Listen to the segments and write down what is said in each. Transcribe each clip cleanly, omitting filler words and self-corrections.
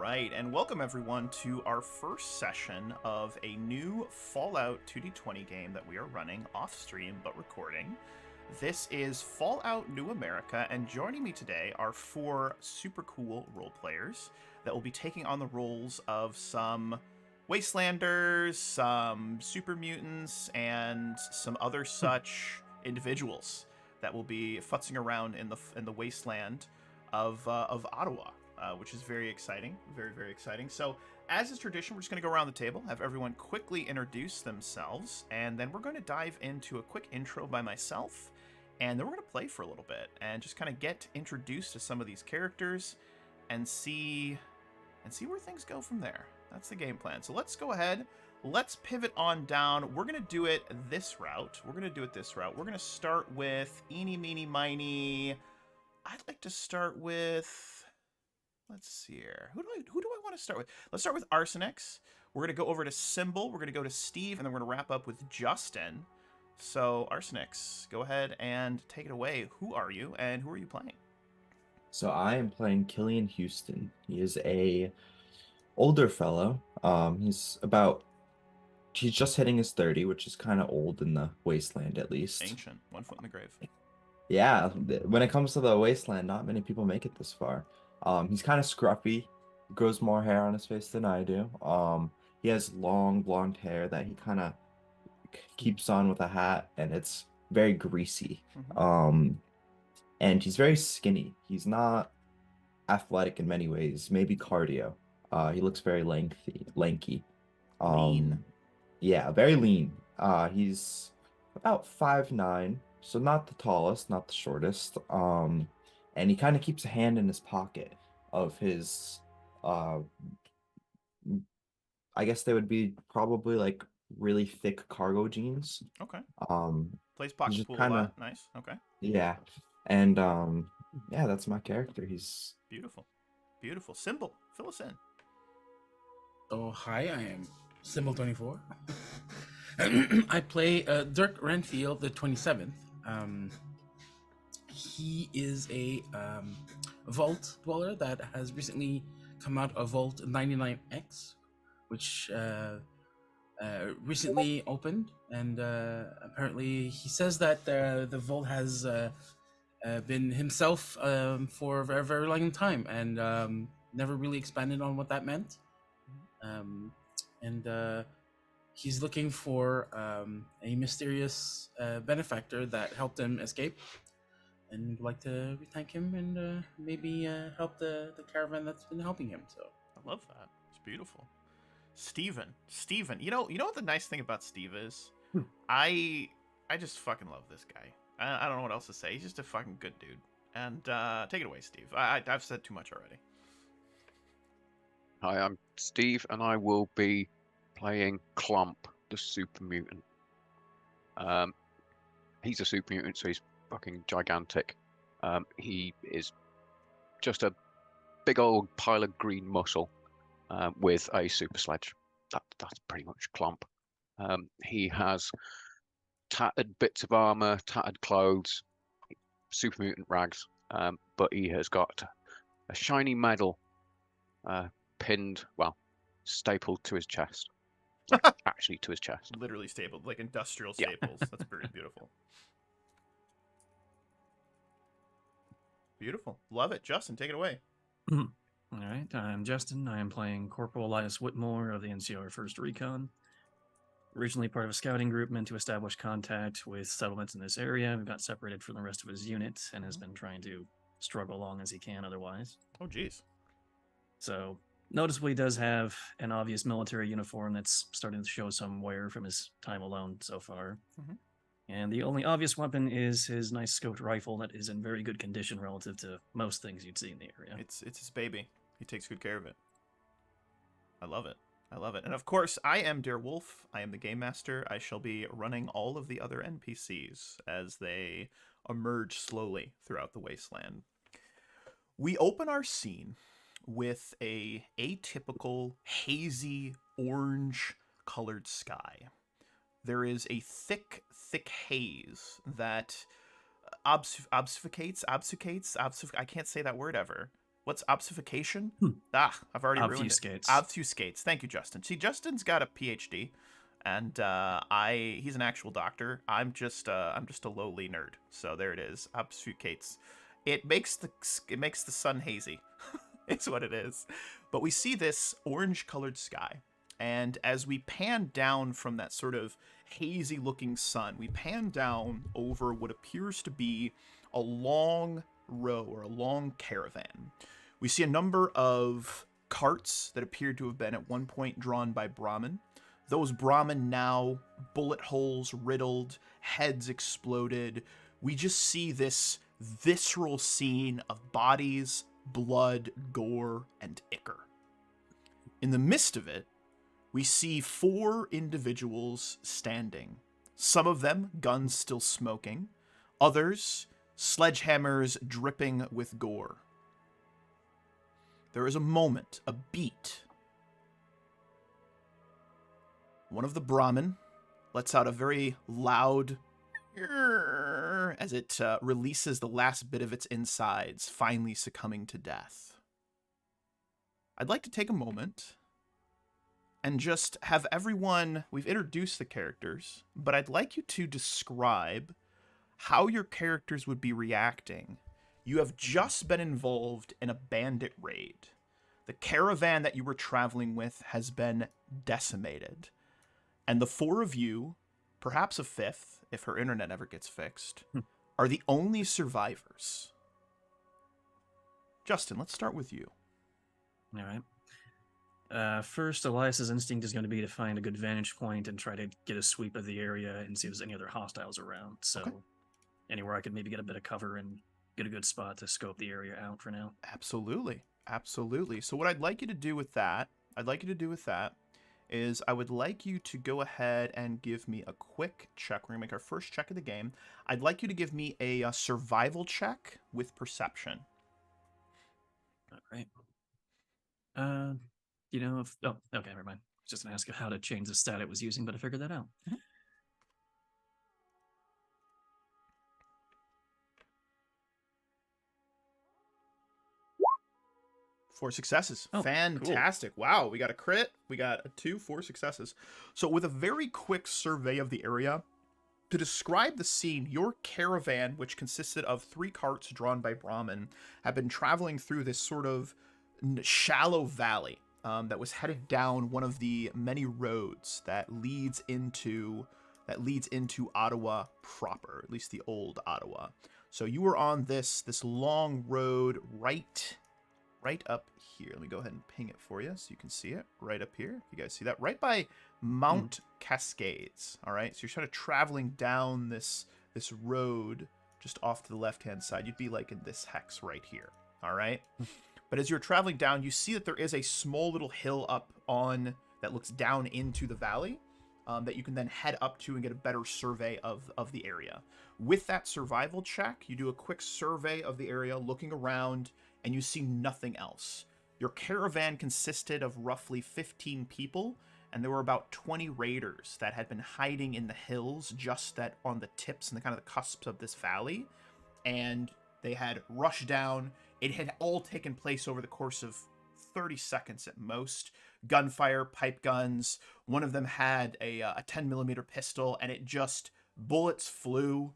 right, and welcome everyone to our first session of a new Fallout 2D20 game that we are running off stream but recording. This is Fallout New America, and joining me today are four super cool role players that will be taking on the roles of some Wastelanders, some super mutants, and some other such individuals that will be futzing around in the wasteland of Ottawa, which is very exciting, very exciting. So, as is tradition, we're just going to go around the table, have everyone quickly introduce themselves, and then we're going to dive into a quick intro by myself, and then we're going to play for a little bit and just kind of get introduced to some of these characters and see where things go from there. That's the game plan. So let's go ahead. Let's pivot on down. We're going to do it this route. We're going to start with Eeny, Meeny, Miny. I'd like to start with, let's see here. Who do I want to start with? Let's start with Arsenex. We're going to go over to Symbol. We're going to go to Steve, and then we're going to wrap up with Justin. So, Arsenex, go ahead and take it away. Who are you, and who are you playing? So I am playing Killian Houston. He is a older fellow. He's just hitting his 30, which is kind of old in the wasteland at least. Ancient. 1 foot in the grave. Yeah, when it comes to the wasteland, not many people make it this far. He's kind of scruffy, grows more hair on his face than I do. He has long blonde hair that he kind of keeps on with a hat, and it's very greasy. Mm-hmm. And he's very skinny. He's not athletic in many ways, maybe cardio. He looks very lanky. Lean. Yeah, very lean. He's about 5'9", so not the tallest, not the shortest. And he kind of keeps a hand in his pocket of his, uh, I guess they would be probably like really thick cargo jeans. Okay. Um, Plays he's pocket just pool a kind of, lot. Nice. Okay. yeah. And yeah, that's my character. He's Beautiful. Beautiful. Symbol. Fill us in. Oh, hi, I am Symbol24. I play Dirk Renfield, the 27th. He is a vault dweller that has recently come out of Vault 99X, which recently opened. And apparently he says that the vault has been himself for a very long time and never really expanded on what that meant. And he's looking for a mysterious benefactor that helped him escape, and would like to thank him and maybe help the caravan that's been helping him. So I love that. It's beautiful. Steven. You know what the nice thing about Steve is? Hmm. I just fucking love this guy. I don't know what else to say. He's just a fucking good dude. And take it away, Steve. I've said too much already. Hi, I'm Steve, and I will be playing Clump, the super mutant. He's a super mutant, so he's fucking gigantic. He is just a big old pile of green muscle with a super sledge. That's pretty much Clump. He has tattered bits of armor, tattered clothes, super mutant rags, but he has got a shiny medal pinned, well, stapled to his chest. Actually, to his chest. Literally stapled, like industrial Yeah. staples. That's very beautiful. Beautiful. Love it. Justin, take it away. All right, I'm Justin. I am playing Corporal Elias Whitmore of the NCR 1st Recon. Originally part of a scouting group meant to establish contact with settlements in this area. We've got separated from the rest of his unit and has been trying to struggle along as he can otherwise. Oh, geez. So, noticeably does have an obvious military uniform that's starting to show some wear from his time alone so far. Mhm. And the only obvious weapon is his nice scoped rifle that is in very good condition relative to most things you'd see in the area. It's his baby. He takes good care of it. I love it. And of course, I am Dear Wolf. I am the game master. I shall be running all of the other NPCs as they emerge slowly throughout the wasteland. We open our scene with a atypical hazy orange colored sky. There is a thick haze that obfuscates, I can't say that word ever, what's obfuscation? Hmm. I've already ruined it. Obfuscates. Obfuscates. Thank you, Justin. See, Justin's got a PhD, and he's an actual doctor. I'm just a lowly nerd. So there it is. Obfuscates. It makes the sun hazy. It's what it is. But we see this orange-colored sky, and as we pan down from that sort of hazy-looking sun, we pan down over what appears to be a long row or a long caravan. We see a number of carts that appear to have been at one point drawn by Brahmin. Those Brahmin now bullet holes riddled, heads exploded. We just see this visceral scene of bodies, blood, gore, and ichor. In the midst of it, we see 4 individuals standing. Some of them, guns still smoking. Others, sledgehammers dripping with gore. There is a moment, a beat. One of the Brahmin lets out a very loud as it releases the last bit of its insides, finally succumbing to death. I'd like to take a moment and just have everyone, we've introduced the characters, but I'd like you to describe how your characters would be reacting. You have just been involved in a bandit raid. The caravan that you were traveling with has been decimated. And the 4 of you, perhaps a 5th, if her internet ever gets fixed, are the only survivors. Justin, let's start with you. All right. First, Elias's instinct is going to be to find a good vantage point and try to get a sweep of the area and see if there's any other hostiles around. So Okay. Anywhere I could maybe get a bit of cover and get a good spot to scope the area out for now. Absolutely. Absolutely. So what I'd like you to do with that, is I would like you to go ahead and give me a quick check. We're going to make our first check of the game. I'd like you to give me a survival check with perception. All right. Okay, never mind. I was just going to ask you how to change the stat it was using, but I figured that out. 4 successes. Oh, fantastic. Cool. Wow, we got a crit. We got a 2, 4 successes. So with a very quick survey of the area, to describe the scene, your caravan, which consisted of 3 carts drawn by Brahmin, had been traveling through this sort of shallow valley that was headed down one of the many roads that leads into Ottawa proper, at least the old Ottawa. So you were on this long road right up here. Let me go ahead and ping it for you so you can see it right up here. You guys see that? Right by Mount Cascades. All right. So you're sort of traveling down this road just off to the left-hand side. You'd be like in this hex right here. All right. But as you're traveling down, you see that there is a small little hill up on that looks down into the valley that you can then head up to and get a better survey of the area. With that survival check, you do a quick survey of the area, looking around, and you see nothing else. Your caravan consisted of roughly 15 people, and there were about 20 raiders that had been hiding in the hills just that on the tips and the kind of the cusps of this valley, and they had rushed down. It had all taken place over the course of 30 seconds at most. Gunfire, pipe guns. One of them had a 10mm pistol, and it just, bullets flew.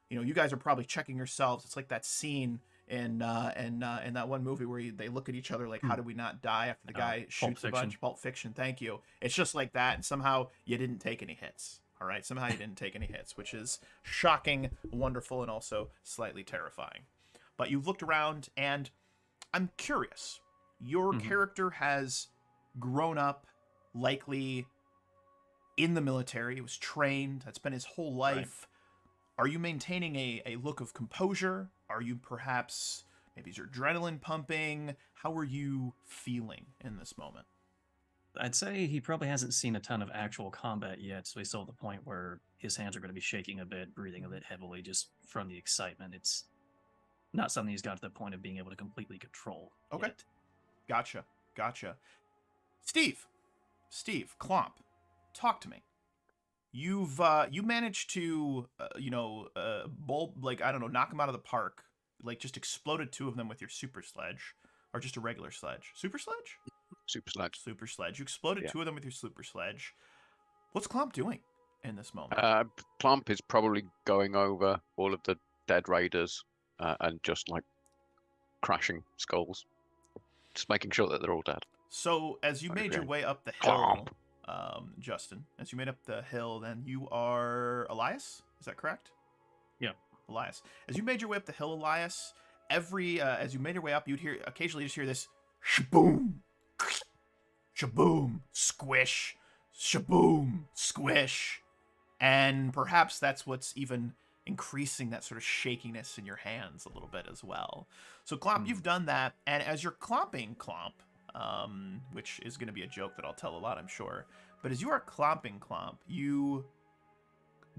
You know, you guys are probably checking yourselves. It's like that scene in that one movie where they look at each other like, how did we not die after the guy shoots a bunch? Pulp Fiction, thank you. It's just like that, and somehow you didn't take any hits. All right, somehow you didn't take any hits, which is shocking, wonderful, and also slightly terrifying. But you've looked around, and I'm curious. Your character has grown up, likely in the military. He was trained. That's been his whole life. Right. Are you maintaining a look of composure? Are you perhaps, maybe is your adrenaline pumping? How are you feeling in this moment? I'd say he probably hasn't seen a ton of actual combat yet, so he's still at the point where his hands are going to be shaking a bit, breathing a bit heavily just from the excitement. It's not something he's got to the point of being able to completely control. Okay. Yet. Gotcha. Steve, Clomp, talk to me. You've you managed to knock them out of the park, like just exploded 2 of them with your super sledge. Or just a regular sledge? Super sledge? Super sledge. Super sledge. You exploded Yeah. 2 of them with your super sledge. What's Clomp doing in this moment? Plump is probably going over all of the dead raiders and just like crashing skulls, just making sure that they're all dead. So as you Okay. made your way up the hill, Clomp. Justin, as you made up the hill, then you are Elias. Is that correct? Yeah. Elias. As you made your way up the hill, Elias, as you made your way up, you'd occasionally just hear this shaboom, shaboom, squish, shaboom, squish, and perhaps that's what's even increasing that sort of shakiness in your hands a little bit as well. So Clomp, you've done that, and as you're clomping Clomp, which is going to be a joke that I'll tell a lot, I'm sure, but as you are clomping Clomp, you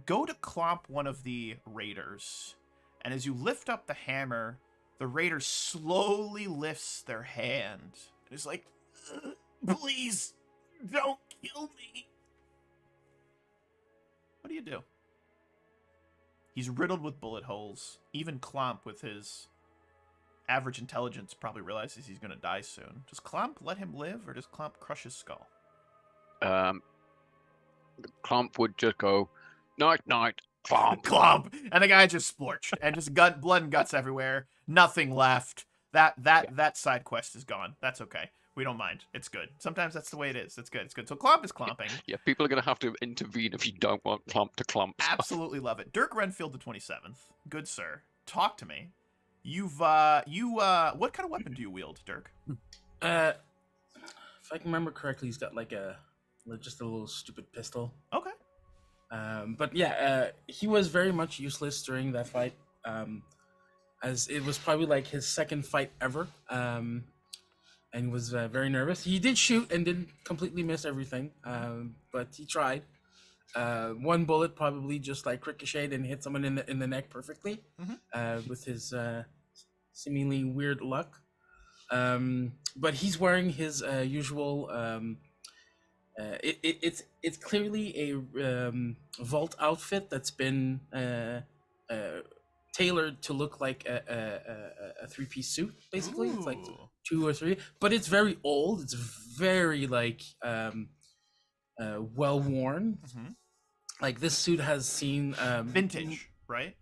go to clomp one of the raiders, and as you lift up the hammer, the raider slowly lifts their hand. It's like, please, don't kill me. What do you do? He's riddled with bullet holes. Even Clomp, with his average intelligence, probably realizes he's going to die soon. Does Clomp let him live, or does Clomp crush his skull? Clomp would just go, night, night, Clomp. Clomp, and the guy just splorched, and just blood and guts everywhere. Nothing left. That side quest is gone. That's okay. We don't mind. It's good. Sometimes that's the way it is. It's good. It's good. So Clomp is clomping. Yeah, people are going to have to intervene if you don't want Clomp to clump. Absolutely love it. Dirk Renfield, the 27th. Good sir. Talk to me. What kind of weapon do you wield, Dirk? If I can remember correctly, he's got like just a little stupid pistol. Okay. But yeah, he was very much useless during that fight, as it was probably like his second fight ever, and was very nervous. He did shoot and didn't completely miss everything, but he tried. One bullet probably just like ricocheted and hit someone in the neck perfectly, with his seemingly weird luck. But he's wearing his usual. It's clearly a vault outfit that's been tailored to look like a 3-piece suit. Basically, It's like Ooh. 2 or 3, but it's very old. It's very like well worn. Mhm. Like this suit has seen Vintage, right?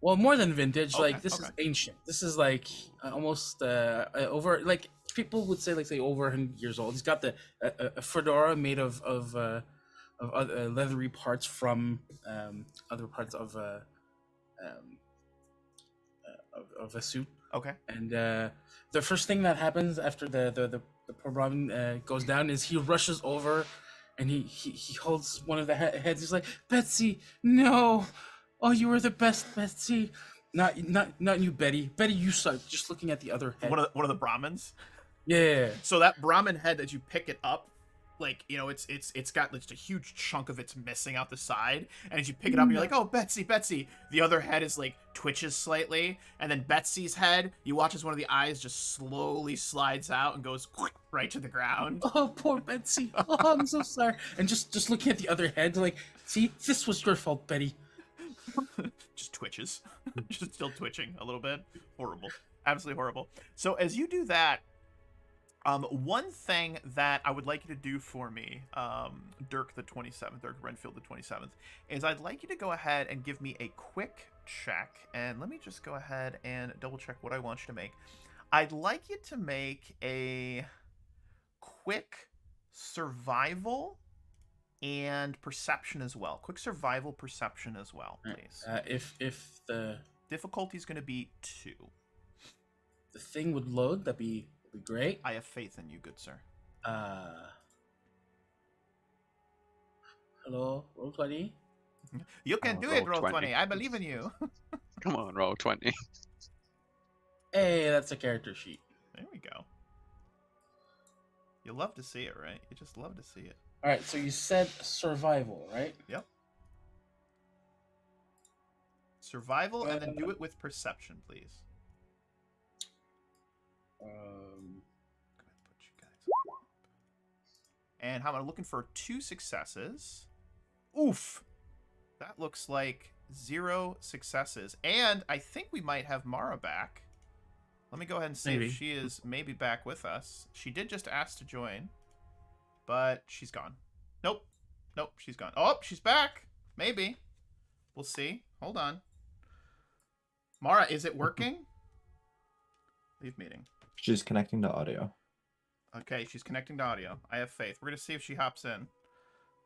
well, more than vintage. Okay, Like this is okay. ancient. This is like almost over. Like people would say, like say over 100 years old. He's got a fedora made of other leathery parts from other parts of a suit. Okay. And the first thing that happens after the poor Robin goes down is he rushes over, and he holds one of the heads. He's like, Betsy, no. Oh, you were the best, Betsy. Not you, Betty. Betty, you suck. Just looking at the other head. One of the Brahmins. Yeah. So that Brahmin head, as you pick it up, like, you know, it's got just a huge chunk of it's missing out the side, and as you pick it up, you're like, oh, Betsy. The other head is like twitches slightly, and then Betsy's head, you watch as one of the eyes just slowly slides out and goes right to the ground. Oh, poor Betsy. Oh, I'm so sorry. And just looking at the other head, like, see, this was your fault, Betty. Just twitches. Just still twitching a little bit. Horrible. Absolutely horrible. So as you do that, one thing that I would like you to do for me, Dirk Renfield the 27th, is I'd like you to go ahead and give me a quick check. And let me just go ahead and double check what I want you to make. I'd like you to make a quick survival and perception as well. Quick survival perception as well, please. If the Difficulty is going to be 2. thing would load, that'd be great. I have faith in you, good sir. Hello, Roll20. You can Oh, do it, roll Roll20. 20. I believe in you. Come on, roll 20. Hey, that's a character sheet. There we go. You love to see it, right? You just love to see it. All right, so you said survival, right? Yep. Survival, and then do it with perception, please. Go ahead, put you guys up. And how am I looking for 2 successes? Oof. That looks like 0 successes. And I think we might have Mara back. Let me go ahead and see Maybe. if she is maybe back with us. She did just ask to join, but she's gone. Nope. Nope, she's gone. Oh, she's back. Maybe. We'll see. Hold on. Mara, is it working? Leave meeting. She's connecting to audio. Okay, she's connecting to audio. I have faith. We're going to see if she hops in.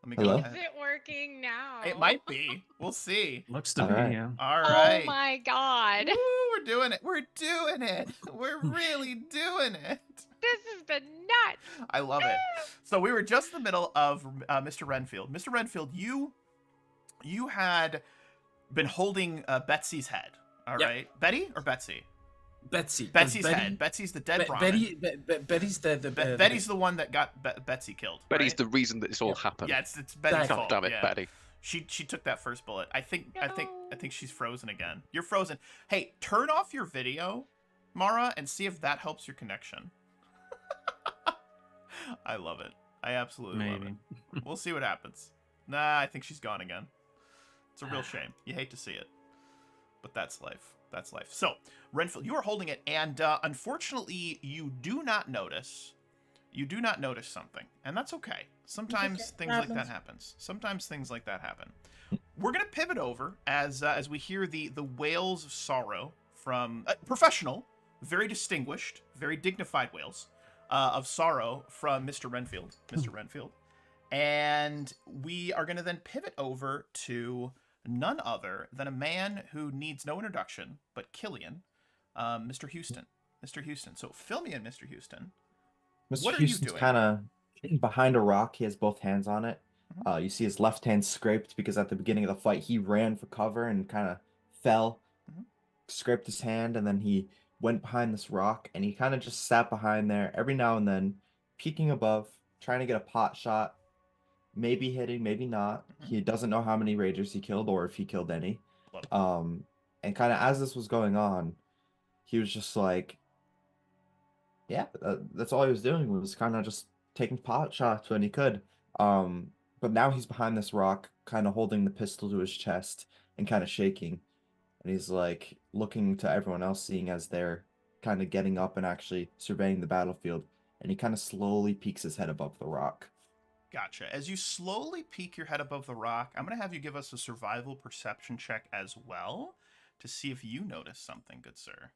Let me Hello? go Is ahead. it working now? It might be. We'll see. Looks to All be, right. yeah. All right. Oh my god. Woo, we're doing it. We're doing it. We're really doing it. This has been nuts. I love it. So we were just in the middle of Mr. Renfield. Mr. Renfield, you had been holding Betsy's head. All Yep. right, Betty or Betsy? Betsy. 'cause Betsy's Betty- head. Betsy's the dead Be- Brahmin. Betty's the Betty's the one that got Betsy killed. Betty's right? the reason that this all Yep. happened. Yeah, it's Betty's God fault. God damn it, yeah. Betty. She took that first bullet. I think No. she's frozen again. You're frozen. Hey, turn off your video, Mara, and see if that helps your connection. I love it. I absolutely love Maybe. it. We'll see what happens. Nah, I think she's gone again. It's a real shame. You hate to see it, but that's life. That's life. So, Renfield, you are holding it, and unfortunately, you do not notice. You do not notice something, and that's okay. Sometimes okay. things like that happens. Sometimes things like that happen. We're gonna pivot over as we hear the wails of sorrow from professional, very distinguished, very dignified wails of sorrow from Mr. Renfield. Mr. Renfield. And we are going to then pivot over to none other than a man who needs no introduction, but Killian, Mr. Houston. Mr. Houston. So fill me in, Mr. Houston. Mr. What are you Houston's doing? kind of behind a rock. He has both hands on it. Mhm. You see his left hand scraped because at the beginning of the fight he ran for cover and kind of fell, Mhm. scraped his hand, and then he went behind this rock and he kind of just sat behind there every now and then, peeking above, trying to get a pot shot, maybe hitting, maybe not. Mhm. He doesn't know how many Ragers he killed or if he killed any. Love it. And kind of as this was going on, he was just like, yeah, that's all he was doing was kind of just taking pot shots when he could. But now he's behind this rock, kind of holding the pistol to his chest and kind of shaking. And he's like looking to everyone else, seeing as they're kind of getting up and actually surveying the battlefield. And he kind of slowly peeks his head above the rock. Gotcha. As you slowly peek your head above the rock, I'm going to have you give us a survival perception check as well to see if you notice something, good sir.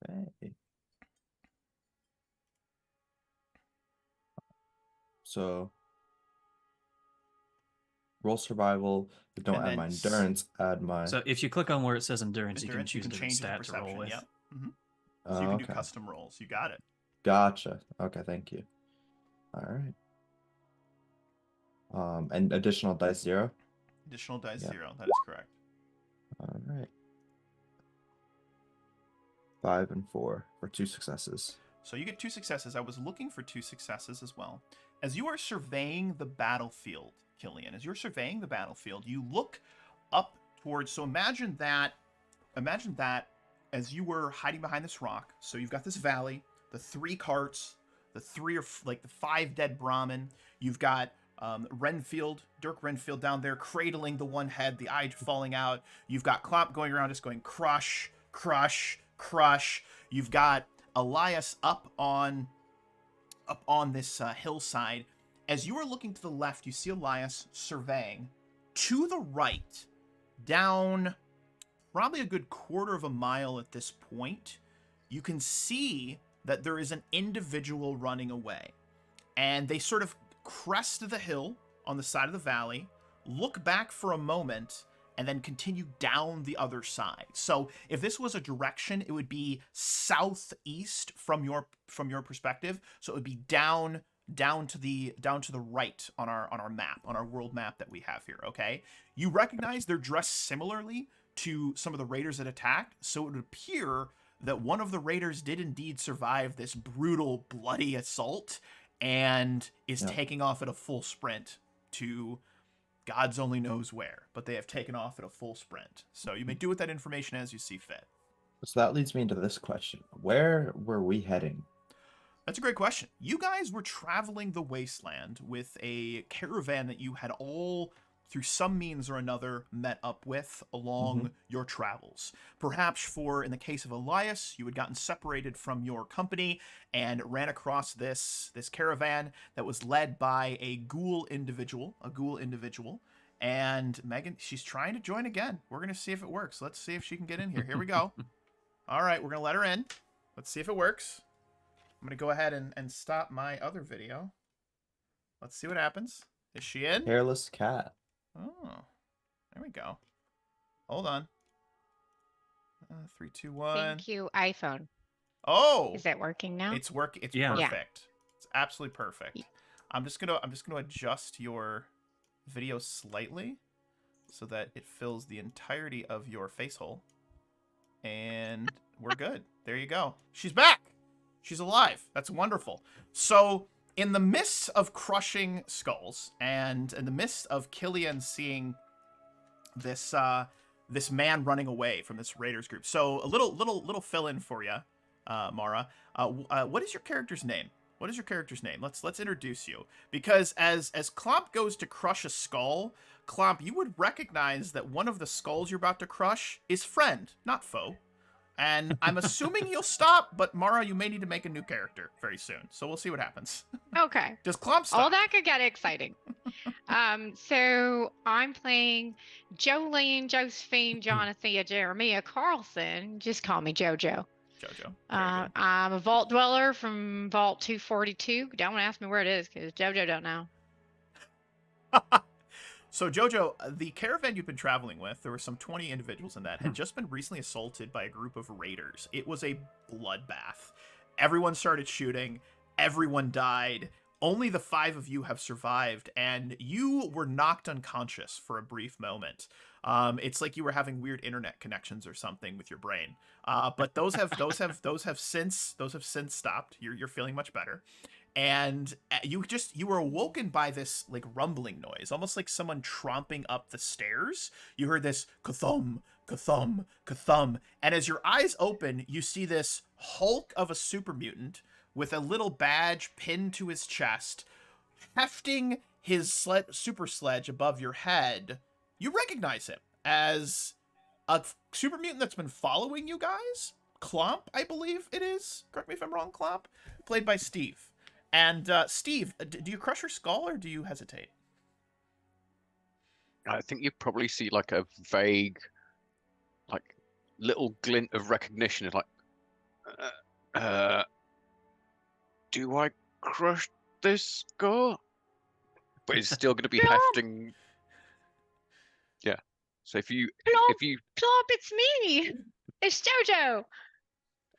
Okay. So roll survival, but don't And add then my endurance, add my So if you click on where it says endurance, Endurance, you can choose a different change the stat to perception. roll with. Yep. So you Oh, can do okay. custom rolls. You got it. Gotcha. Okay, thank you. All right. And additional dice 0. Additional dice Yeah. 0. That is correct. All right. 5 and 4 for 2 successes. So you get 2 successes. I was looking for 2 successes as well. As you are surveying the battlefield, Killian, as you're surveying the battlefield, you look up towards. So imagine that as you were hiding behind this rock. So you've got this valley, the 3 carts, the 5 dead Brahmin. You've got Renfield, Dirk Renfield down there cradling the one head, the eye falling out. You've got Clop going around just going crush, crush, crush. You've got Elias up on this hillside. As you are looking to the left, you see Elias surveying. To the right, down probably a good quarter of a mile at this point, you can see that there is an individual running away. And they sort of crest the hill on the side of the valley, look back for a moment, and then continue down the other side. So if this was a direction, it would be southeast from your perspective. So it would be down to the right on our map, on our world map that we have here. Okay, you recognize they're dressed similarly to some of the raiders that attacked. So it would appear that one of the raiders did indeed survive this brutal, bloody assault and is taking off at a full sprint to God's only knows where, but they have taken off at a full sprint. So you may do with that information as you see fit. So that leads me into this question. Where were we heading? That's a great question. You guys were traveling the wasteland with a caravan that you had all through some means or another, met up with along your travels. Perhaps in the case of Elias, you had gotten separated from your company and ran across this caravan that was led by a ghoul individual. And Megan, she's trying to join again. We're going to see if it works. Let's see if she can get in here. Here we go. All right, we're going to let her in. Let's see if it works. I'm going to go ahead and stop my other video. Let's see what happens. Is she in? Hairless cat. Oh, there we go. Hold on. 3, 2, 1. Thank you, iPhone. Oh, Is that working now? it's working. It's Yeah. perfect. It's absolutely perfect. I'm just gonna adjust your video slightly so that it fills the entirety of your face hole, and we're good. There you go. She's back. She's alive. That's wonderful. So, in the midst of crushing skulls, and in the midst of Killian seeing this this man running away from this raiders group, so a little fill in for you, Mara. What is your character's name? What is your character's name? Let's introduce you, because as Clomp goes to crush a skull, Clomp, you would recognize that one of the skulls you're about to crush is friend, not foe. And I'm assuming you'll stop, but Mara, you may need to make a new character very soon. So we'll see what happens. Okay. Does Clomp stop? All that could get exciting. So I'm playing Jolene, Josephine, Jonathea, Jeremiah Carlson. Just call me JoJo. JoJo. Very good. I'm a vault dweller from Vault 242. Don't ask me where it is, because JoJo don't know. So, Jojo, the caravan you've been traveling with, there were some 20 individuals in that, had just been recently assaulted by a group of raiders. It was a bloodbath. Everyone started shooting. Everyone died. Only the 5 of you have survived, and you were knocked unconscious for a brief moment. It's like you were having weird internet connections or something with your brain. But those have since stopped. You're feeling much better. And you were awoken by this like rumbling noise, almost like someone tromping up the stairs. You heard this ka-thum, ka-thum, ka-thum, and as your eyes open, you see this hulk of a super mutant with a little badge pinned to his chest, hefting his super sledge above your head. You recognize him as a super mutant that's been following you guys. Clomp, I believe it is. Correct me if I'm wrong, Clomp. Played by Steve. And Steve, do you crush your skull or do you hesitate? I think you probably see like a vague, like little glint of recognition. It's like, do I crush this skull? But it's still going to be hefting. Yeah. So if you Plop, it's me. It's JoJo.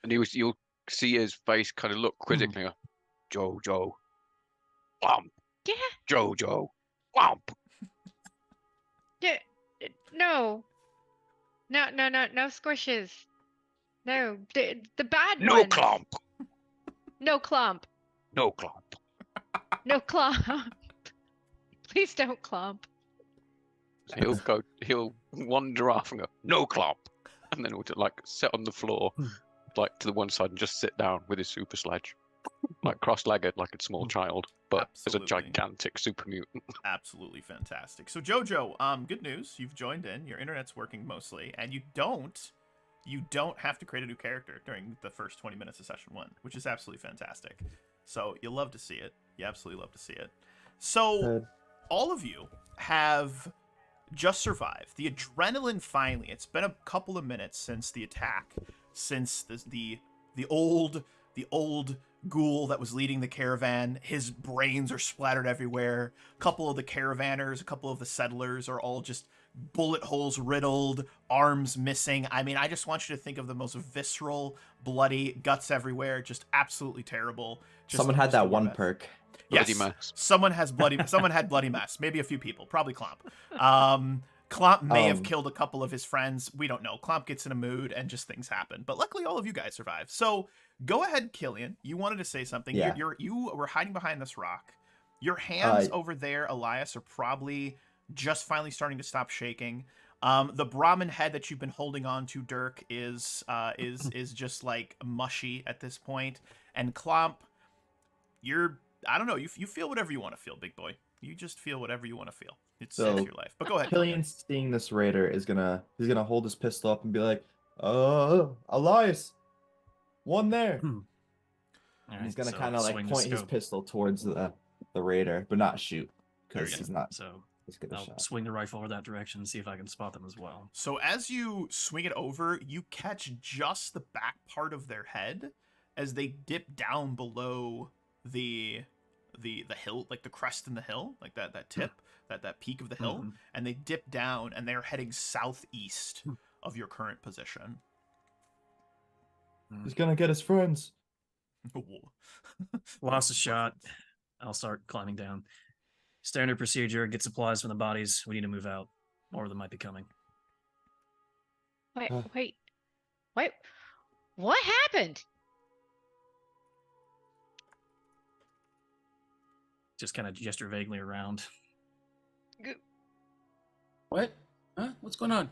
and you'll see his face kind of look quizzically. Jojo, womp. Yeah. Jojo, womp. Yeah. No. No squishes. No, the bad No ones. clump. No clump. No clump. No clump. Please don't clump. So he'll wander off and go, no clump. And then he'll just, like sit on the floor, like to the one side and just sit down with his super sledge. Like cross-legged, like a small child, but Absolutely. as a gigantic super mutant. Absolutely fantastic. So Jojo, good news. You've joined in. Your internet's working mostly, and you don't have to create a new character during the first 20 minutes of session 1, which is absolutely fantastic. So you'll love to see it. You absolutely love to see it. So Good. all of you have just survived. The adrenaline finally. It's been a couple of minutes since the attack, since the old ghoul that was leading the caravan. His brains are splattered everywhere. A couple of the caravanners, a couple of the settlers are all just bullet holes riddled, arms missing. I mean, I just want you to think of the most visceral, bloody, guts everywhere, just absolutely terrible. Someone had that one perk. Bloody Yes, mess. someone had bloody mess. Maybe a few people, probably Clomp. Clomp may have killed a couple of his friends. We don't know. Clomp gets in a mood and just things happen. But luckily, all of you guys survive. So go ahead, Killian. You wanted to say something. Yeah. You were hiding behind this rock. Your hands over there, Elias, are probably just finally starting to stop shaking. The Brahmin head that you've been holding on to, Dirk, is just like mushy at this point. And Clomp, I don't know. You feel whatever you want to feel, big boy. You just feel whatever you want to feel. It So, saves your life. But go ahead, Killian, seeing this raider, he's gonna hold his pistol up and be like, "Oh, Elias, one there." All And he's right, gonna so kind of like swing the point his scope. pistol towards the raider, but not shoot There we because go. he's not So as good a I'll shot. swing the rifle over that direction and see if I can spot them as well. So as you swing it over, you catch just the back part of their head as they dip down below the hill, like the crest in the hill, like that tip, that peak of the hill, Mhm. and they dip down and they're heading southeast of your current position. He's gonna get his friends. Lost a shot. I'll start climbing down. Standard procedure, get supplies from the bodies. We need to move out. More of them might be coming. Wait, Uh. wait, wait. What happened? Just kind of gesture vaguely around. What? Huh? What's going on?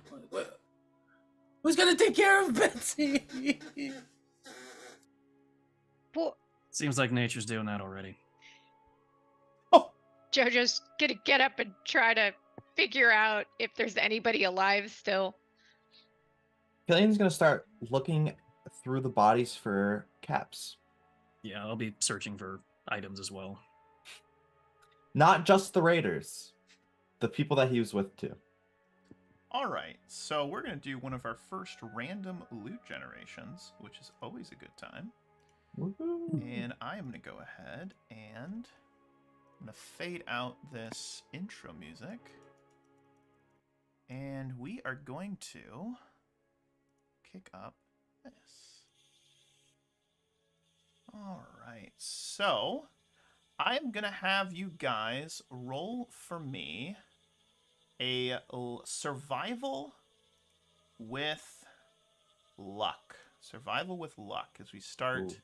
Who's gonna take care of Betsy? Well, Seems like nature's doing that already. JoJo's gonna get up and try to figure out if there's anybody alive still. Killian's gonna start looking through the bodies for caps. Yeah, I'll be searching for items as well. Not just the raiders, the people that he was with too. All right, so we're going to do one of our first random loot generations, which is always a good time. Woohoo. And I am going to go ahead and I'm going to fade out this intro music. And we are going to kick up this. All right, so I'm going to have you guys roll for me a survival with luck. Survival with luck as we start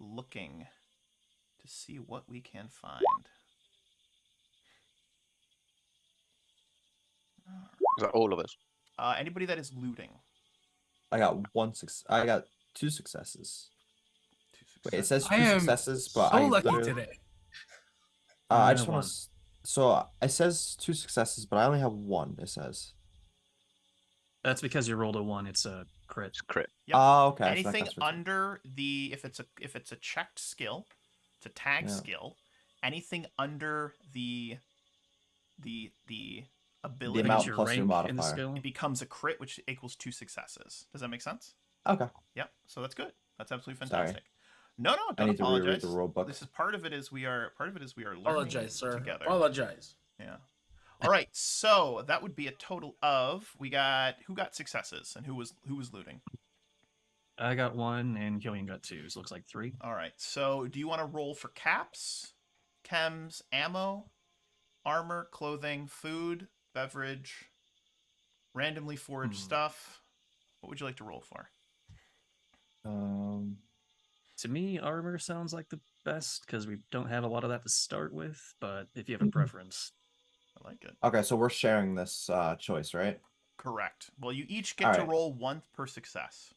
looking to see what we can find. Is that all of us? Anybody that is looting. I got I got 2 successes. 2 Wait, it says 2 I am successes, but so I lucky literally... today. I just One. want to. So it says 2 successes, but I only have 1. It says. That's because you rolled a 1. It's a crit. It's crit. Yep. Oh, okay. so that Anything counts for 2. under the if it's a checked skill, it's a tag Yeah. skill. Anything under the The ability, amount your plus your rank in the modifier. skill. it becomes a crit, which equals 2 successes. Does that make sense? Okay. Yep. So that's good. That's absolutely Sorry. fantastic. No, I don't need to reread apologize. the rule book. This is part of it. Is we are learning Apologize, sir. together. Apologize. Yeah. All right. So that would be a total of who got successes and who was looting. I got 1 and Killian got 2. So it looks like 3. All right. So do you want to roll for caps, chems, ammo, armor, clothing, food, beverage, randomly foraged stuff? What would you like to roll for? To me, armor sounds like the best because we don't have a lot of that to start with. But if you have a preference, I like it. Okay, so we're sharing this choice, right? Correct. Well, you each get All to right. roll 1 per success.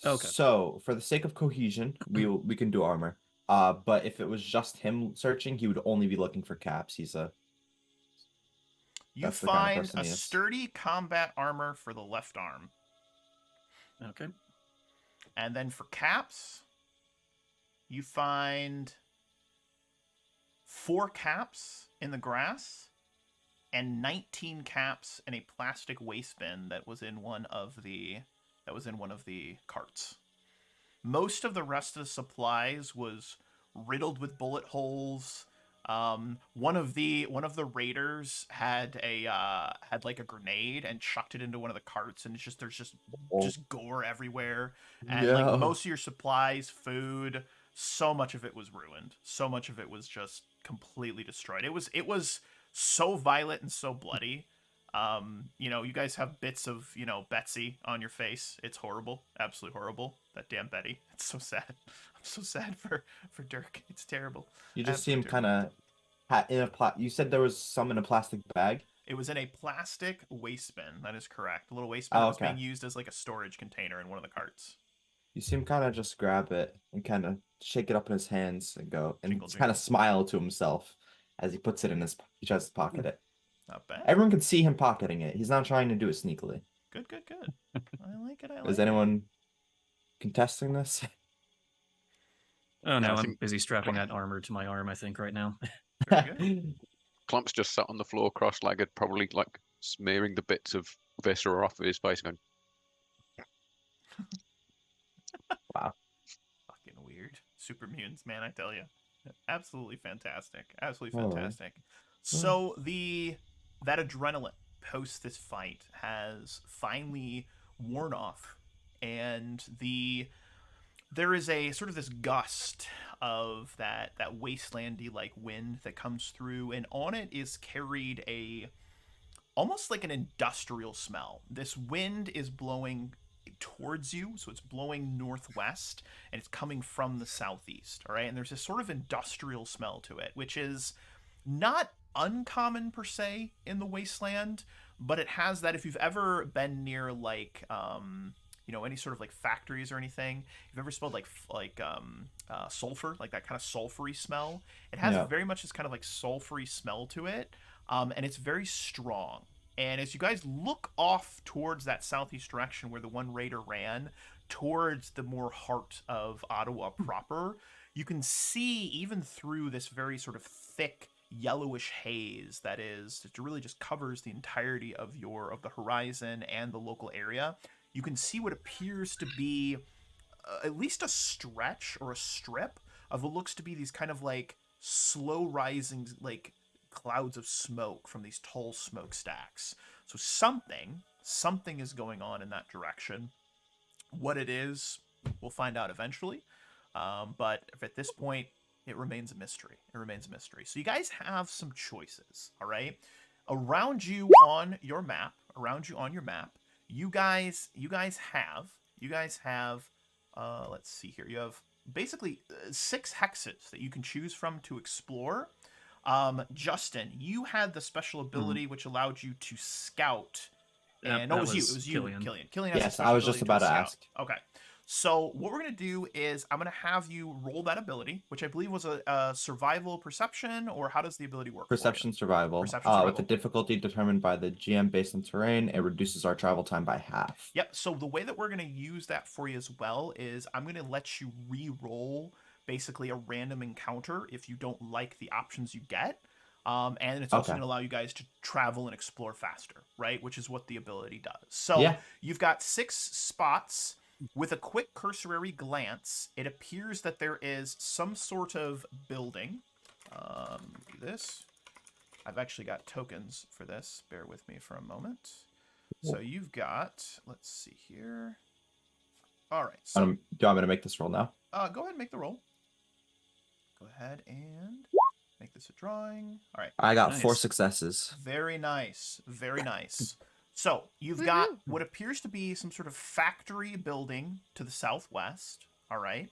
Okay. So for the sake of cohesion, we can do armor. But if it was just him searching, he would only be looking for caps. You That's the kind of find person a he is. sturdy combat armor for the left arm. okay. And then for caps, you find 4 caps in the grass and 19 caps in a plastic waste bin that was in one of the carts. Most of the rest of the supplies was riddled with bullet holes. One of the raiders had like a grenade and chucked it into one of the carts, and there's just gore everywhere. And like Yeah. most of your supplies, food, so much of it was ruined. So much of it was just completely destroyed. It was so violent and so bloody. You guys have bits of, Betsy on your face. It's horrible. Absolutely horrible. That damn Betty. It's so sad. I'm so sad for Dirk. It's terrible. You just see him Absolutely kind of in a you said there was some in a plastic bag. It was in a plastic waste bin. That is correct. A little waste bin that was being used as like a storage container in one of the carts. You see him kind of just grab it and kind of shake it up in his hands and go and Jingle, kind jingle. of smile to himself as he puts it in he tries to pocket it. Not bad. Everyone can see him pocketing it. He's not trying to do it sneakily. Good, good, good. I like it. I like Is it. anyone contesting this? Oh no, I I'm think busy strapping that armor to my arm, I think, right now. Very good. Clump's just sat on the floor cross-legged, probably like smearing the bits of viscera off of his face, going, Fucking weird. Super mutants, man, I tell you. Absolutely fantastic. Absolutely All right. fantastic. So that adrenaline post this fight has finally worn off, and there is a sort of this gust of that wastelandy like wind that comes through, and on it is carried a almost like an industrial smell. This wind is blowing towards you, so it's blowing northwest, and it's coming from the southeast. All right, and there's this sort of industrial smell to it, which is not uncommon per se in the wasteland, but it has that. If you've ever been near like any sort of like factories or anything, if you've ever smelled like sulfur, like that kind of sulfury smell, it has Yeah. very much this kind of like sulfury smell to it, and it's very strong. And as you guys look off towards that southeast direction where the one raider ran, towards the more heart of Ottawa proper, you can see even through this very sort of thick yellowish haze that really just covers the entirety of the horizon and the local area. You can see what appears to be at least a stretch or a strip of what looks to be these kind of like slow rising like clouds of smoke from these tall smokestacks. So something is going on in that direction. What it is, we'll find out eventually. But at this point, it remains a mystery. It remains a mystery. So you guys have some choices, all right? Around you on your map, you guys have let's see here. You have basically 6 hexes that you can choose from to explore. Justin, you had the special ability which allowed you to scout. And That it was you, Killian. Killian has a Yes, special I was just ability about to scout. ask. Okay. So what we're going to do is I'm going to have you roll that ability, which I believe was a survival perception, or how does the ability work? Perception survival. Perception With survival. the difficulty determined by the GM based on terrain, it reduces our travel time by half. Yep. So the way that we're going to use that for you as well is I'm going to let you re-roll basically a random encounter if you don't like the options you get. And it's also Okay. going to allow you guys to travel and explore faster, right? Which is what the ability does. So Yeah. you've got 6 spots. With a quick cursory glance, it appears that there is some sort of building. Do this. I've actually got tokens for this. Bear with me for a moment. So you've got, let's see here. All right. So Do you want me to make this roll now? go ahead and make the roll. Go ahead and make this a drawing. All right. I got 4 Nice. successes. Very nice. Very nice. So you've got what appears to be some sort of factory building to the southwest. All right.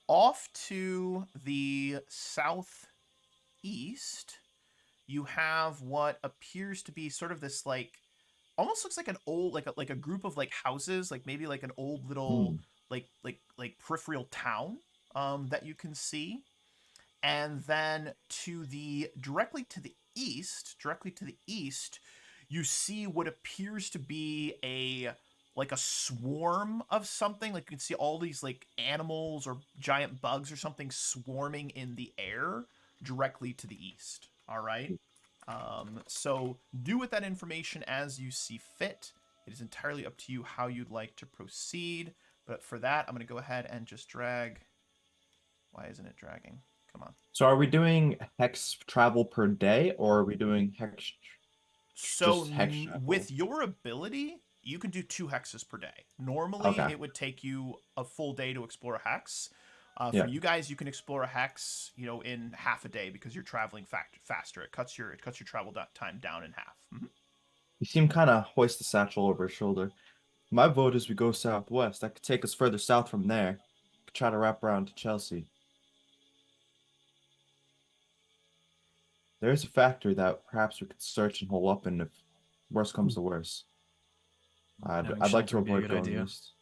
Off to the southeast, you have what appears to be sort of this like, almost looks like an old like a group of like houses, like maybe like an old little like peripheral town that you can see. And then directly to the east, you see what appears to be a swarm of something. Like you can see all these like animals or giant bugs or something swarming in the air directly to the east. All right. So do with that information as you see fit. It is entirely up to you how you'd like to proceed. But for that, I'm going to go ahead and just drag. Why isn't it dragging? Come on. So are we doing hex travel per day, or are we doing hex? So just hex travel? with your ability, you can do 2 hexes per day. Normally, Okay. it would take you a full day to explore a hex. Yeah. For you guys, you can explore a hex, in half a day because you're traveling faster. It cuts your travel time down in half. Mhm. You seem kind of hoist the satchel over his shoulder. My vote is we go southwest. That could take us further south from there. Could try to wrap around to Chelsea. There's a factory that perhaps we could search and hole up in if worse comes to worse. Having I'd like to shelter would be a avoid good going idea. east.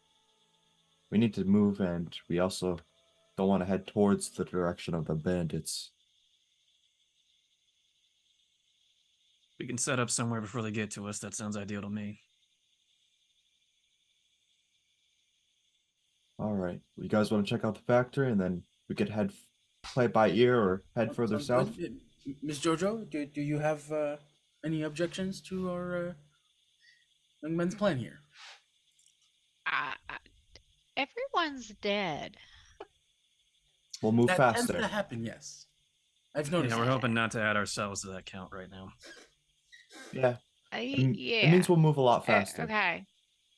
We need to move, and we also don't want to head towards the direction of the bandits. we can set up somewhere before they get to us. That sounds ideal to me. All right. You guys want to check out the factory, and then we could play by ear or head further Sounds south? good. Miss Jojo, do you have any objections to our young man's plan here? Everyone's dead. We'll move That tends faster. to happen, yes. I've noticed. Yeah, we're that. hoping not to add ourselves to that count right now. Yeah. Yeah. It means we'll move a lot faster. Okay.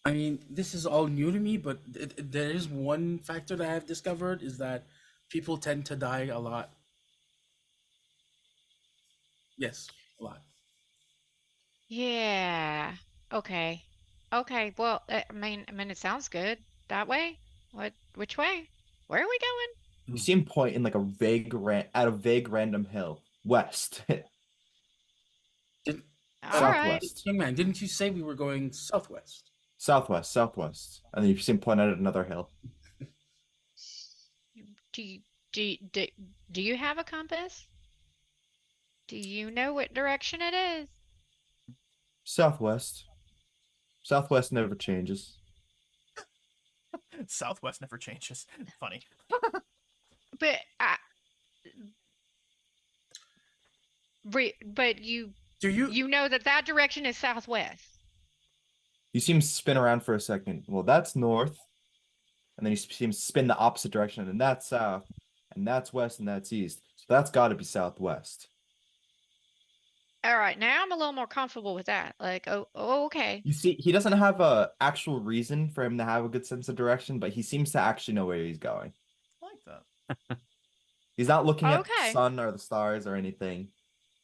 I mean, this is all new to me, but there is one factor that I've discovered is that people tend to die a lot. Yes, a lot. Yeah. Okay. Okay. Well, I mean, it sounds good that way. Which way? Where are we going? You see him point in like at a vague random hill west. All right. Southwest. Young man, didn't you say we were going southwest? Southwest. And then you see him point at another hill. Do you have a compass? Do you know what direction it is? Southwest. Southwest never changes. Southwest never changes. Funny. But you Do you? you know that direction is southwest. You see him spin around for a second. Well, that's north. And then you see him spin the opposite direction, and that's south, and that's west, and that's east. So that's got to be southwest. All right, now I'm a little more comfortable with that. Like, oh, okay. You see, he doesn't have a actual reason for him to have a good sense of direction, but he seems to actually know where he's going. I like that. He's not looking at the Okay. sun or the stars or anything.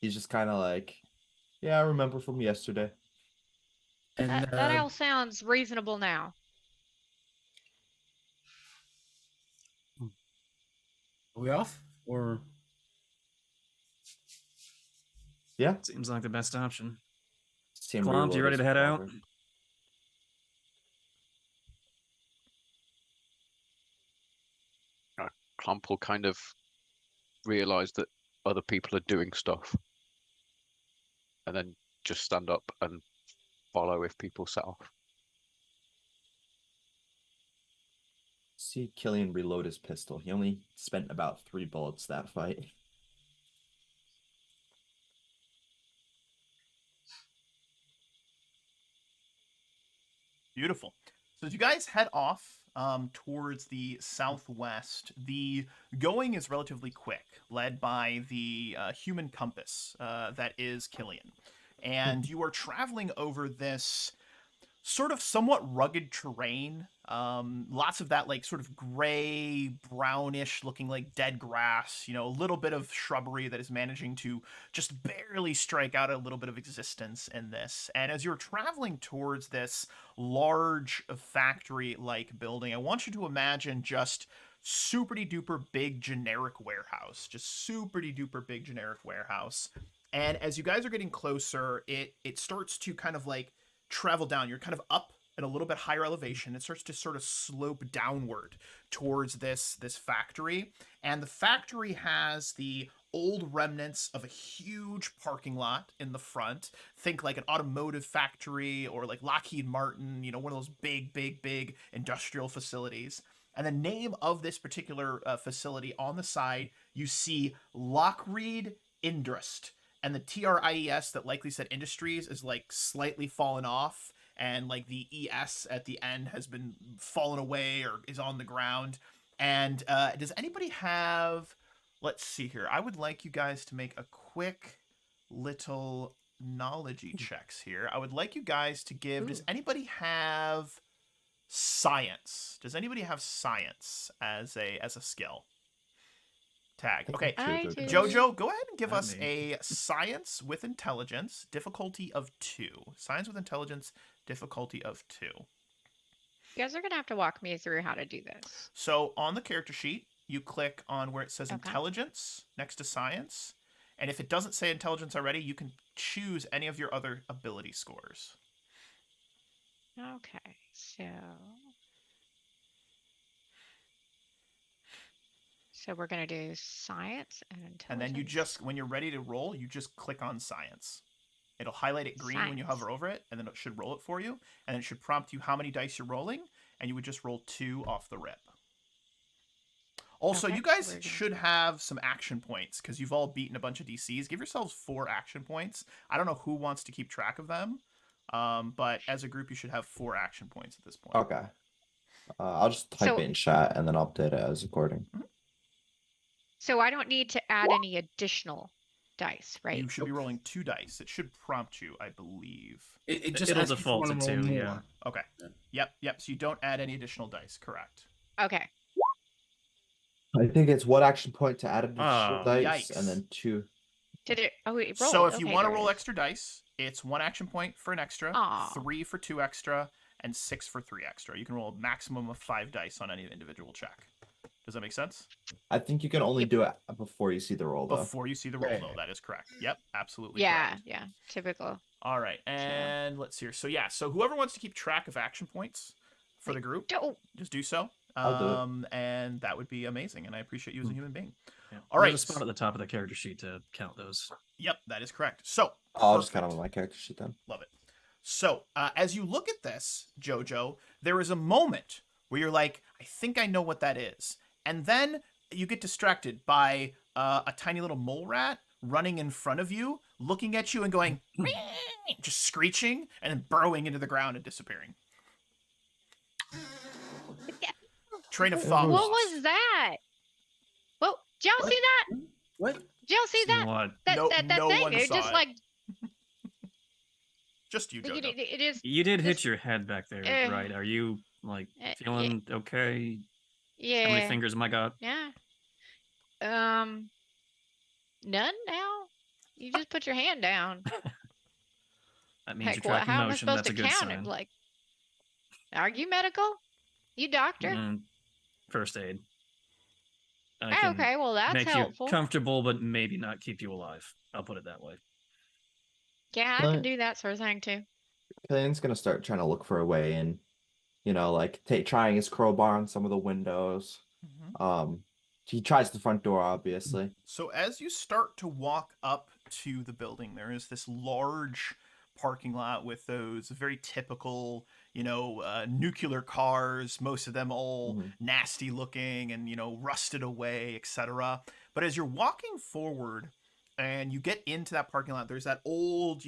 He's just kind of like, yeah, I remember from yesterday. And That all sounds reasonable now. are we off? Or Yeah. Seems like the best option. See him Klomp, you reload ready his to head out? revolver. Clump will kind of realize that other people are doing stuff, and then just stand up and follow if people set off. See Killian reload his pistol. He only spent about 3 bullets that fight. Beautiful. So as you guys head off towards the southwest, the going is relatively quick, led by the human compass that is Killian. And you are traveling over this sort of somewhat rugged terrain. Lots of that like sort of gray, brownish looking like dead grass, a little bit of shrubbery that is managing to just barely strike out a little bit of existence in this. And as you're traveling towards this large factory-like building, I want you to imagine just super-duper big generic warehouse. Just super-duper big generic warehouse. And as you guys are getting closer, it starts to kind of like travel down. You're kind of up at a little bit higher elevation. It starts to sort of slope downward towards this factory. And the factory has the old remnants of a huge parking lot in the front. Think like an automotive factory or like Lockheed Martin, one of those big industrial facilities. And the name of this particular facility on the side, you see Lockreed Indrust. And the TRIES that likely said industries is like slightly fallen off, and like the ES at the end has been fallen away or is on the ground. And does anybody have, let's see here, I would like you guys to make a quick little knowledge checks here. I would like you guys to give, does anybody have science? Does anybody have science as a skill? Tag. Okay. I do. Jojo, go ahead and give Not us me. a science with intelligence, difficulty of 2. Science with intelligence, difficulty of 2. You guys are gonna have to walk me through how to do this. So on the character sheet, you click on where it says Okay. intelligence next to science. And if it doesn't say intelligence already, you can choose any of your other ability scores. Okay, so we're gonna do science and intelligence. And then you just, when you're ready to roll, you just click on science. It'll highlight it green when you hover over it, and then it should roll it for you. And it should prompt you how many dice you're rolling, and you would just roll 2 off the rip. Also, Okay, you guys we're gonna- should have some action points because you've all beaten a bunch of DCs. Give yourselves 4 action points. I don't know who wants to keep track of them, but as a group, you should have 4 action points at this point. Okay. I'll just type So- it in chat and then update it as according. So I don't need to add any additional dice, right? You should be rolling 2 dice. It should prompt you, I believe. It just It'll asks you if you default wanna to roll 2, more. yeah. Okay. Yep. So you don't add any additional dice. Correct. Okay. I think it's 1 action point to add additional Oh, dice, yikes. and then 2. Did it? Oh, it rolled. So if you Okay, want to there it roll is. extra dice, it's 1 action point for an extra, Aw. 3 for 2 extra, and 6 for 3 extra. You can roll a maximum of 5 dice on any individual check. Does that make sense? I think you can only do it before you see the roll, though. Before you see the roll, Right. though. That is correct. Yep, absolutely Yeah, correct. yeah, typical. All right, and let's see here. So yeah, so whoever wants to keep track of action points for the group, Don't. just do so. I'll do it. And that would be amazing. And I appreciate you as a human being. Yeah. All right. There's a spot at the top of the character sheet to count those. Yep, that is correct. So I'll just count perfect. them on my character sheet then. Love it. So, as you look at this, Jojo, there is a moment where you're like, I think I know what that is. And then you get distracted by a tiny little mole rat running in front of you, looking at you and going, just screeching, and then burrowing into the ground and disappearing. Train of thought. What lost. was that? Whoa! Did y'all What? see that? What? Did y'all see that? What? That No- that no thing? one It saw just it. like Just you, Jojo. it is. You did hit This- your head back there, right? Are you like yeah. feeling okay? How Yeah. many fingers am I got? Yeah. None now. You just put your hand down. That means Heck, you're tracking how am I motion. supposed That's a to good count sign. it? Like, are you medical? You doctor? First aid. I Oh, can okay, well that's make helpful. you comfortable, but maybe not keep you alive. I'll put it that way. Yeah, I But- can do that sort of thing too. Killian's gonna start trying to look for a way in. You know, like trying his crowbar on some of the windows. Mhm. He tries the front door, obviously. So as you start to walk up to the building, there is this large parking lot with those very typical, nuclear cars, most of them all Mhm. nasty looking and, rusted away, etc. But as you're walking forward and you get into that parking lot, there's that old,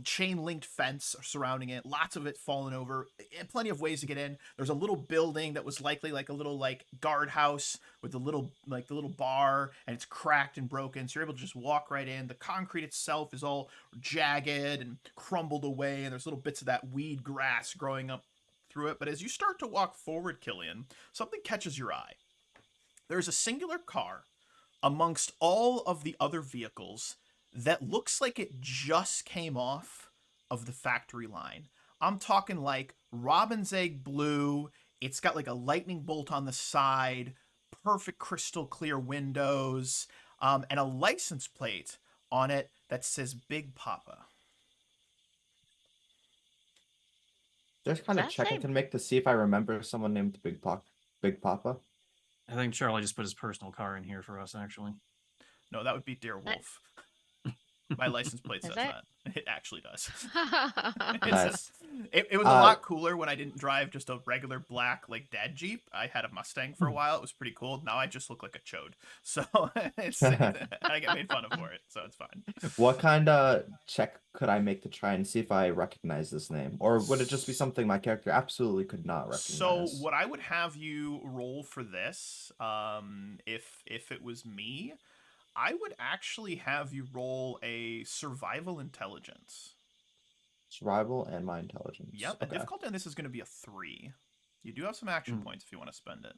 chain linked fence surrounding it, lots of it fallen over, and plenty of ways to get in. There's a little building that was likely like a little guardhouse with the little bar, and it's cracked and broken, so you're able to just walk right in. The concrete itself is all jagged and crumbled away, and there's little bits of that weed grass growing up through it. But as you start to walk forward, Killian, something catches your eye. There's a singular car amongst all of the other vehicles that looks like it just came off of the factory line. I'm talking like robin's egg blue. It's got like a lightning bolt on the side, perfect crystal clear windows, and a license plate on it that says Big Papa. Just kind of that checking same? to make to see if I remember someone named Big Papa. I think Charlie just put his personal car in here for us, actually. No, that would be Dear Wolf. My license plate Is says that- that. It actually does. That's It Nice. says- it was a Uh, lot cooler when I didn't drive just a regular black dad Jeep. I had a Mustang for a while. It was pretty cool. Now I just look like a chode. So I get made fun of for it. So it's fine. What kind of check could I make to try and see if I recognize this name? Or would it just be something my character absolutely could not So recognize? what I would have you roll for this, if it was me, I would actually have you roll a survival intelligence. Survival and my intelligence. Yep. The Okay. difficulty on this is going to be a 3. You do have some action Mm. points if you want to spend it.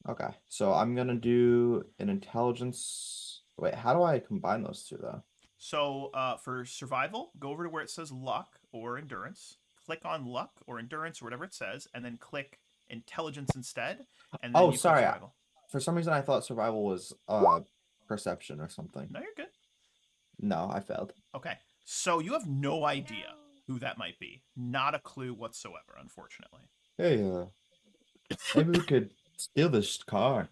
Okay. So I'm gonna do an intelligence. Wait, how do I combine those two though? So for survival, go over to where it says luck or endurance. Click on luck or endurance or whatever it says, and then click intelligence instead. And then Oh, you click sorry, survival. For some reason I thought survival was perception or something. No, you're good. No, I failed. Okay. So you have no idea who that might be. Not a clue whatsoever, unfortunately. Hey, maybe we could steal this car.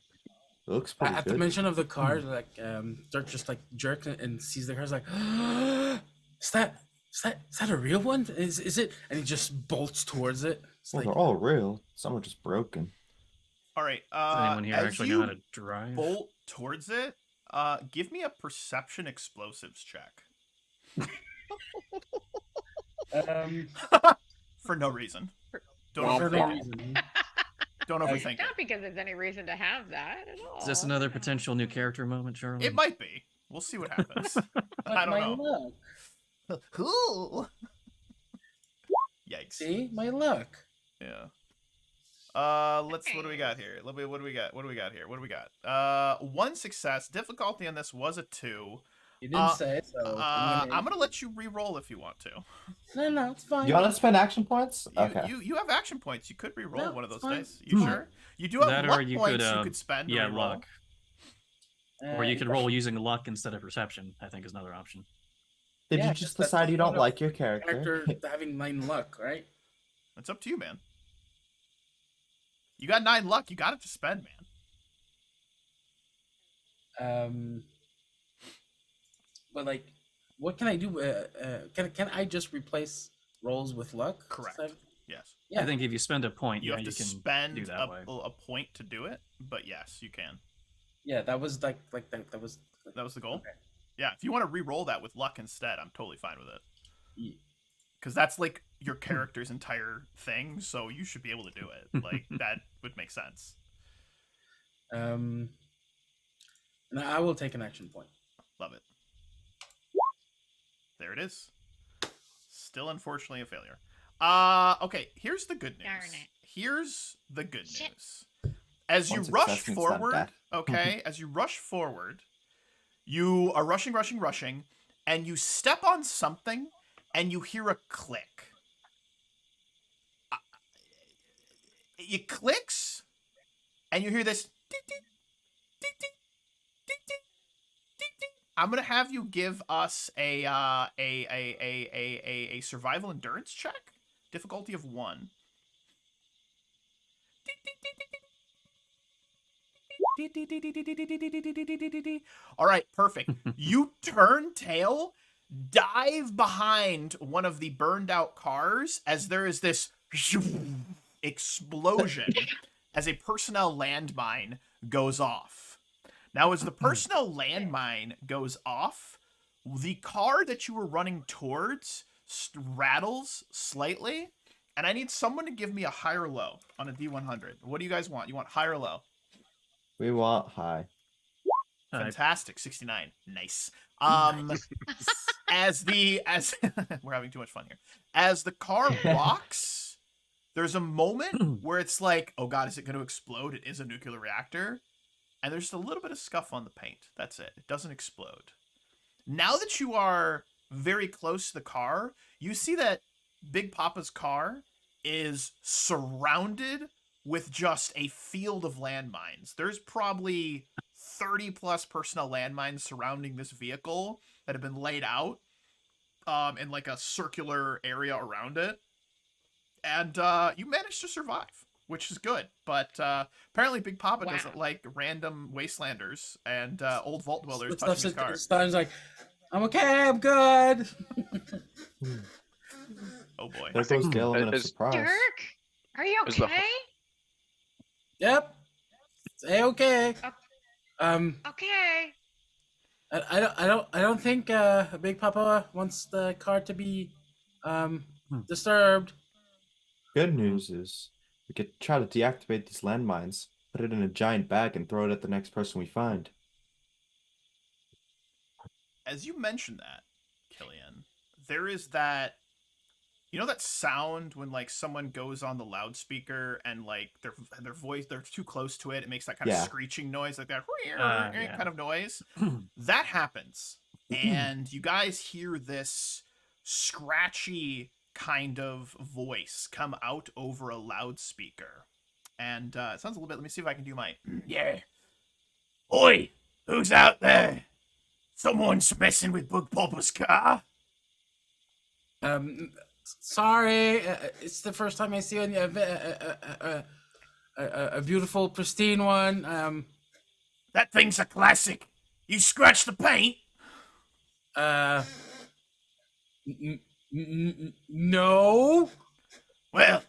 It looks pretty At the good. mention of the car, Dirk just jerks and sees the car. He's like, Is that a real one? Is it? And he just bolts towards it. It's Well, like, they're all real. Some are just broken. All right. Does anyone here as actually you know how to drive? bolt towards it, give me a perception explosives check. For no reason. Don't for no overthink it. reason. Don't overthink it. Not because there's any reason to have that at all. Is this another potential new character moment, Charlie? It might be. We'll see what happens. I My don't know. luck. Cool. Yikes. See, my luck. Yeah. What do we got here? What do we got? One success. Difficulty on this was a 2. You didn't say it, so I'm gonna let you re-roll if you want to. No, it's fine. You want to spend action points? You, Okay. you have action points. You could re-roll No, one of those it's fine. dice. You Fine. sure? You do have That, luck or you points could, you could spend. to Yeah, re-roll. luck. Or you could roll using luck instead of perception, I think is another option. Did Yeah, you just that's decide the you don't point of like your character? character having 9 luck, right? It's up to you, man. You got 9 luck. You got it to spend, man. But like, what can I do? Can I just replace rolls with luck? Correct. So- Yes. Yeah. I think if you spend a point, You yeah, have to you can spend do that way. a point to do it, but yes, you can. Yeah, that was like that. That was. That was the goal. Okay. Yeah, if you want to re-roll that with luck instead, I'm totally fine with it. Yeah. Because that's like your character's entire thing, so you should be able to do it. Like that would make sense. And I will take an action point. Love it. There it is. Still, unfortunately, a failure. Okay. Here's the good news. Darn it. Here's the good Shit. news. As you One rush success means not forward, death. okay, as you rush forward, you are rushing, and you step on something, and you hear a click. It clicks, and you hear this. Ding, ding, ding, ding, ding, ding, ding, ding. I'm gonna have you give us a survival endurance check, difficulty of 1. Ding, ding, ding, ding, ding. All right, perfect. You turn tail, dive behind one of the burned out cars as there is this explosion as a personnel landmine goes off. Now, as the personnel landmine goes off, the car that you were running towards rattles slightly, and I need someone to give me a high or low on a D100. What do you guys want? You want high or low? We want high. Fantastic, 69. Nice. As we're having too much fun here. As the car rocks, there's a moment where it's like, oh god, is it going to explode? It is a nuclear reactor. And there's just a little bit of scuff on the paint. That's it. It doesn't explode. Now that you are very close to the car, you see that Big Papa's car is surrounded with just a field of landmines. There's probably 30 plus personnel landmines surrounding this vehicle that have been laid out in like a circular area around it. And you managed to survive, which is good. But apparently Big Papa Wow. doesn't like random wastelanders and old vault dwellers Stuff touching his car. Steins like, I'm okay, I'm good. Oh boy. There goes the element of it's- surprise. Dirk, are you Is the- okay? Yep. Say okay. Okay. I don't think Big Papa wants the car to be disturbed. Good news is we could try to deactivate these landmines, put it in a giant bag, and throw it at the next person we find. As you mentioned that, Killian, there is that, you know, that sound when like someone goes on the loudspeaker and like their voice, they're too close to it, it makes that kind of Yeah. screeching noise, like that Yeah. kind of noise. That happens, and you guys hear this scratchy kind of voice come out over a loudspeaker, and it sounds a little bit. Let me see if I can do my yeah. Oi, who's out there? Someone's messing with Big Papa's car. Sorry, it's the first time I see a beautiful, pristine one. That thing's a classic. You scratched the paint. No. Well,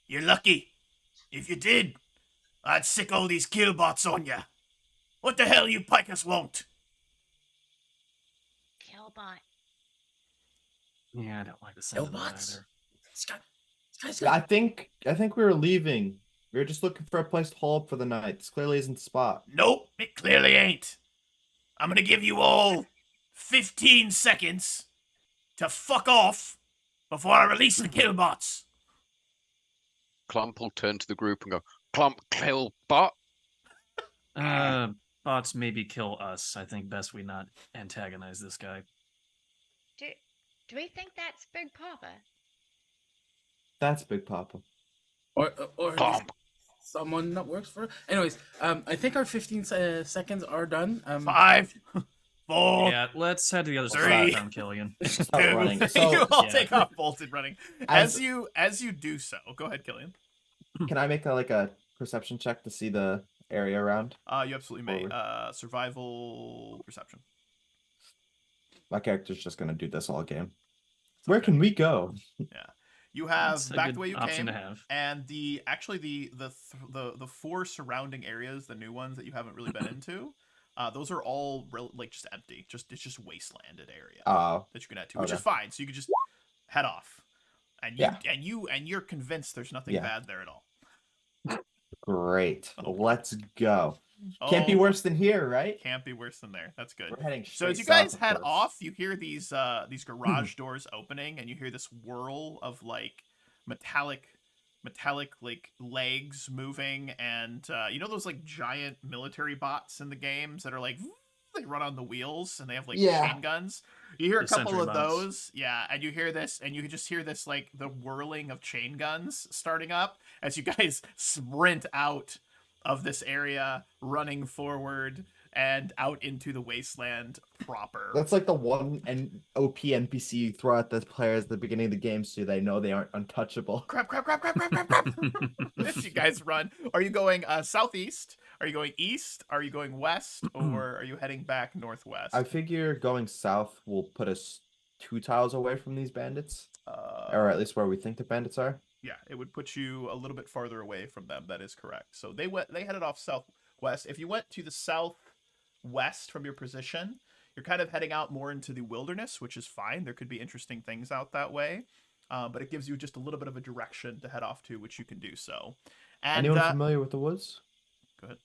you're lucky. If you did, I'd sick all these killbots on ya. What the hell you pikers won't? Killbot. Yeah, I don't like the sound of that Killbots? either. This guy's I think we were leaving. We were just looking for a place to hole up for the night. This clearly isn't the spot. Nope, it clearly ain't. I'm gonna give you all 15 seconds to fuck off before I release the killbots. Clump will turn to the group and go, Clump, kill bot. Bots maybe kill us. I think best we not antagonize this guy. Do we think that's Big Papa? That's Big Papa. or Clump. someone that works for. Anyways, I think our 15 seconds are done. 5, 4, Yeah, let's head to the other Three. side, Killian. Start 2. running. you So all yeah. take off bolted running. As- As you do so, go ahead, Killian. can I make a perception check to see the area around? You absolutely may. Forward. Survival perception. My character's just gonna do this all game. Where can we go? You have That's a back good the way you option came, to have. and the 4 surrounding areas, the new ones that you haven't really been into, those are all like just empty. It's just wastelanded area that you can head to, which is okay. fine. So you can just head off, and you're convinced there's nothing Yeah. bad there at all. Great. Oh. Let's go. Can't be Oh, worse than here, right? Can't be worse than there. That's good. We're heading So straight as you guys south, of head course. off, you hear these garage doors opening, and you hear this whirl of like metallic like legs moving, and you know those like giant military bots in the games that are like they run on the wheels and they have like Yeah. chain guns. You hear a The couple sentry of bots. those, yeah, and you hear this, and you can just hear this like the whirling of chain guns starting up as you guys sprint out of this area, running forward and out into the wasteland proper. That's like the one OP NPC you throw at the players at the beginning of the game so they know they aren't untouchable. Crap. As you guys run, are you going southeast? Are you going east? Are you going west? Or are you heading back northwest? I figure going south will put us 2 tiles away from these bandits, or at least where we think the bandits are. Yeah, it would put you a little bit farther away from them. That is correct. So they headed off southwest. If you went to the southwest from your position, you're kind of heading out more into the wilderness, which is fine. There could be interesting things out that way, but it gives you just a little bit of a direction to head off to, which you can do so. And Anyone familiar with the woods? go ahead.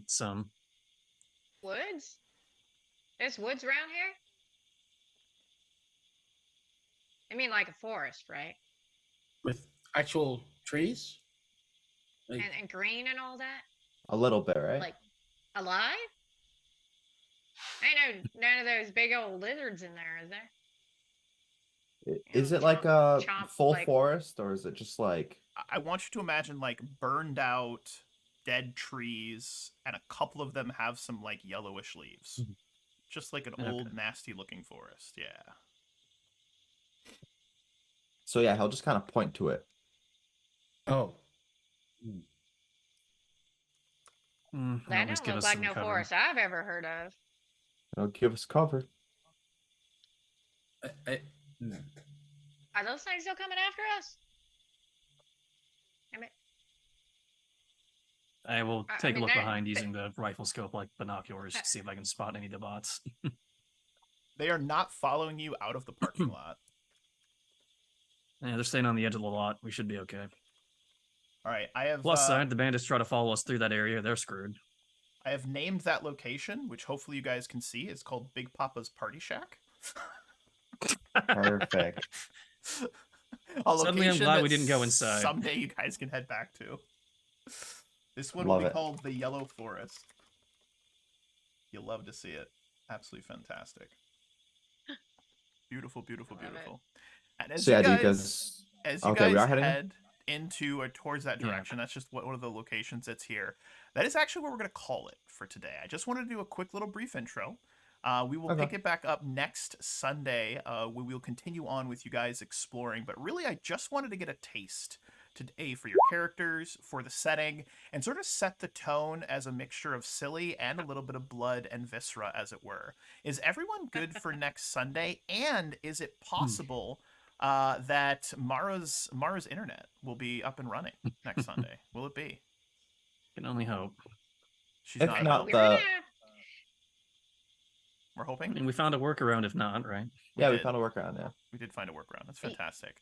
Some. Woods? There's woods around here? I mean, like a forest, right? with actual trees. Like, And green and all that? A little bit, right? Like, alive? I know none of those big old lizards in there, is there? Is know, it like a chomp, full like- forest, or is it just like I want you to imagine like burned out dead trees, and a couple of them have some like yellowish leaves. Just like an old Okay. nasty looking forest. Yeah. so? Yeah, he'll just kind of point to it. oh, That don't look like no forest I've ever heard of. It'll give us cover. no. Are those things still coming after us? I mean, I will I take a mean, look they're- behind using the rifle scope like binoculars to see if I can spot any of the bots. They are not following you out of the parking lot. Yeah, they're staying on the edge of the lot. We should be okay. All right, I have Plus side, the bandits try to follow us through that area. They're screwed. I have named that location, which hopefully you guys can see. It's called Big Papa's Party Shack. Perfect. A Suddenly I'm location glad we that didn't go inside. Someday you guys can head back to. This one Love will be it. called the Yellow Forest. You'll love to see it. Absolutely fantastic. Beautiful, beautiful, Love it. beautiful. And as So yeah, you do you guys, guys? as you Okay, we guys are heading in? head into or towards that Yeah. direction, that's just one of the locations that's here. That is actually what we're going to call it for today. I just wanted to do a quick little brief intro. We will Okay. pick it back up next Sunday. We will continue on with you guys exploring, but really I just wanted to get a taste today for your characters, for the setting, and sort of set the tone as a mixture of silly and a little bit of blood and viscera, as it were. Is everyone good for next Sunday? And is it possible that Mara's internet will be up and running next Sunday? Will it be? Can only hope. She's If not. not, We're gonna. We're I hoping. mean, we found a workaround if not, right? yeah, we did. found a workaround. Yeah. We did find a workaround. That's Y- fantastic.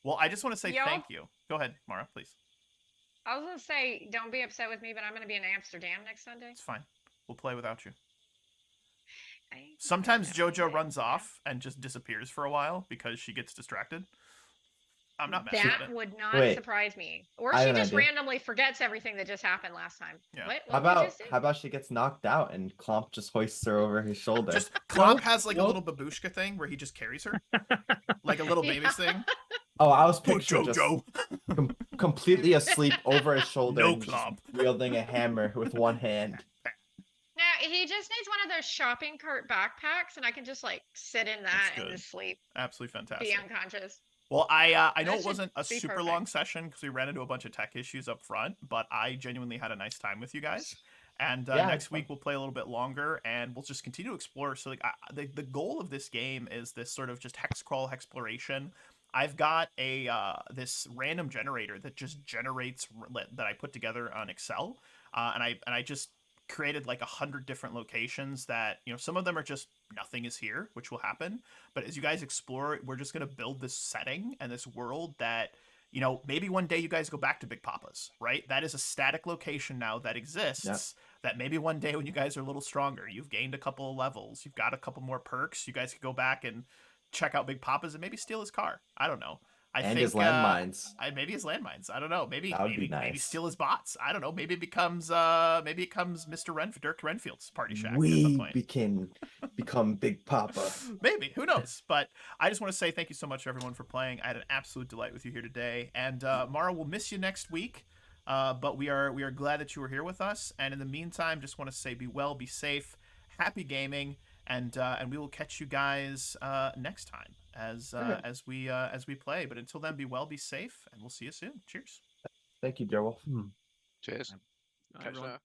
Well, I just want to say Y'all- thank you. Go ahead, Mara, please. I was gonna say, don't be upset with me, but I'm gonna be in Amsterdam next Sunday. It's fine. We'll play without you. I- Sometimes yeah, JoJo yeah, runs yeah. off and just disappears for a while because she gets distracted. I'm not mad at That it. would not Wait, surprise me. Or I she have an just idea. randomly forgets everything that just happened last time. Yeah. What? How What did you about just say? how about she gets knocked out and Clomp just hoists her over his shoulder? Just Clomp Well, has like a well- little babushka thing where he just carries her, like a little baby Yeah. thing. Oh, I was Poor picturing just JoJo. completely asleep over his shoulder, No and just Clomp. wielding a hammer with one hand. No, he just needs one of those shopping cart backpacks, and I can just like sit in that and good. just sleep, Absolutely be fantastic. unconscious. Well, I know That it should wasn't a be super long session because we ran into a bunch of tech issues up front, but I genuinely had a nice time with you guys. And Yeah, next it's fun. week we'll play a little bit longer, and we'll just continue to explore. So, like, the goal of this game is this sort of just hex crawl exploration. I've got a this random generator that just generates that I put together on Excel, and I just created like 100 different locations that, you know, some of them are just nothing is here, which will happen, but as you guys explore, we're just going to build this setting and this world that, you know, maybe one day you guys go back to Big Papa's, right? That is a static location now that exists. That maybe one day when you guys are a little stronger, you've gained a couple of levels, you've got a couple more perks, you guys could go back and check out Big Papa's and maybe steal his car. I don't know. I And think his landmines. maybe his landmines. I don't know. Maybe That would be maybe nice. steal his bots. I don't know. Maybe it becomes Mr. Dirk Renfield's party shack at some We point. can become Big Papa. Maybe, who knows? But I just want to say thank you so much everyone for playing. I had an absolute delight with you here today. And Mara, we'll miss you next week. But we are glad that you were here with us. And in the meantime, just want to say be well, be safe, happy gaming, and we will catch you guys next time as we play. But until then, be well, be safe, and we'll see you soon. Cheers. Thank you, Joel. Cheers. Bye, Catch you everyone. later.